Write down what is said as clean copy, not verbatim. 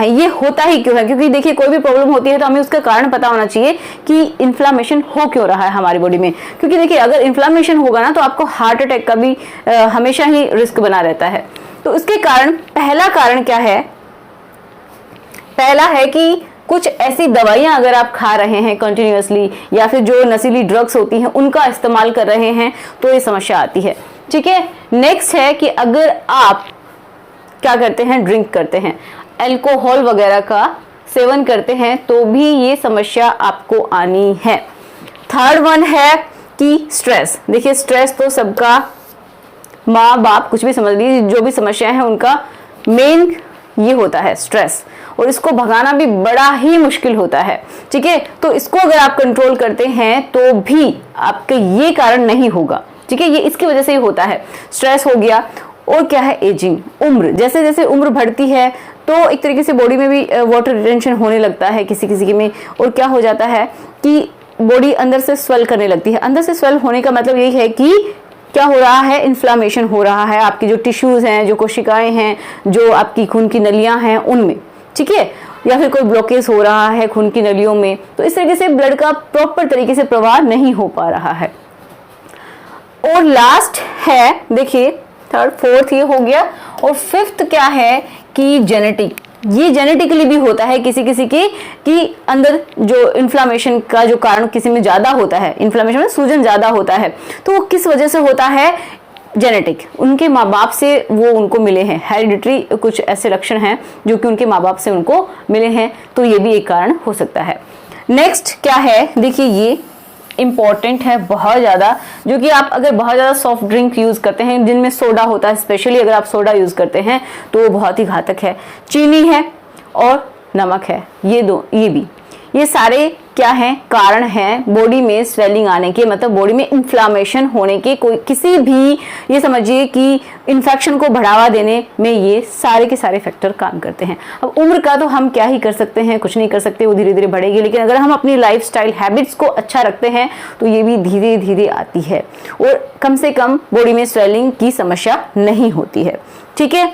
है, ये होता ही क्यों है, क्योंकि देखिए कोई भी प्रॉब्लम होती है तो हमें उसका कारण पता होना चाहिए कि इन्फ्लामेशन हो क्यों रहा है हमारी बॉडी में। क्योंकि देखिए अगर इन्फ्लामेशन होगा ना तो आपको हार्ट अटैक का भी हमेशा ही रिस्क बना रहता है। तो इसके कारण पहला कारण क्या है, पहला है कि कुछ ऐसी दवाइयां अगर आप खा रहे हैं कंटिन्यूअसली, या फिर जो नशीली ड्रग्स होती हैं उनका इस्तेमाल कर रहे हैं, तो ये समस्या आती है। ठीक है, नेक्स्ट है कि अगर आप क्या करते हैं, ड्रिंक करते हैं, अल्कोहल वगैरह का सेवन करते हैं, तो भी ये समस्या आपको आनी है। थर्ड वन है कि स्ट्रेस। देखिए स्ट्रेस तो सबका, माँ बाप कुछ भी समझ लीजिए, जो भी समस्याएं हैं उनका मेन ये होता है स्ट्रेस, और इसको भगाना भी बड़ा ही मुश्किल होता है। ठीक है, तो इसको अगर आप कंट्रोल करते हैं तो भी आपके ये कारण नहीं होगा। ठीक है, ये इसकी वजह से ही होता है, स्ट्रेस हो गया। और क्या है, एजिंग, उम्र, जैसे जैसे उम्र बढ़ती है तो एक तरीके से बॉडी में भी वाटर रिटेंशन होने लगता है किसी किसी में, और क्या हो जाता है कि बॉडी अंदर से स्वेल करने लगती है। अंदर से स्वेल होने का मतलब यही है कि क्या हो रहा है, इन्फ्लामेशन हो रहा है आपकी जो टिश्यूज हैं, जो कोशिकाएं हैं, जो आपकी खून की नलियां हैं उनमें। ठीक है, या फिर कोई ब्लॉकेज हो रहा है खून की नलियों में, तो इस तरीके से ब्लड का प्रॉपर तरीके से प्रवाह नहीं हो पा रहा है। और लास्ट है, देखिए थर्ड फोर्थ ये हो गया, और फिफ्थ क्या है कि जेनेटिक। ये जेनेटिकली भी होता है किसी किसी के, कि अंदर जो इन्फ्लामेशन का जो कारण किसी में ज्यादा होता है, इन्फ्लामेशन में सूजन ज्यादा होता है, तो वो किस वजह से होता है, जेनेटिक, उनके माँ बाप से वो उनको मिले हैं, हेरिडिटरी कुछ ऐसे लक्षण हैं जो कि उनके माँ बाप से उनको मिले हैं, तो ये भी एक कारण हो सकता है। नेक्स्ट क्या है, देखिए ये इंपॉर्टेंट है बहुत ज़्यादा, जो कि आप अगर बहुत ज़्यादा सॉफ्ट ड्रिंक यूज़ करते हैं जिनमें सोडा होता है, स्पेशली अगर आप सोडा यूज़ करते हैं तो वो बहुत ही घातक है। चीनी है और नमक है, ये भी ये सारे क्या हैं, कारण हैं बॉडी में स्वेलिंग आने के, मतलब बॉडी में इन्फ्लामेशन होने के, कोई किसी भी, ये समझिए कि इन्फेक्शन को बढ़ावा देने में ये सारे के सारे फैक्टर काम करते हैं। अब उम्र का तो हम क्या ही कर सकते हैं, कुछ नहीं कर सकते, वो धीरे धीरे बढ़ेगी, लेकिन अगर हम अपनी लाइफस्टाइल हैबिट्स को अच्छा रखते हैं तो ये भी धीरे धीरे आती है, और कम से कम बॉडी में स्वेलिंग की समस्या नहीं होती है। ठीक है।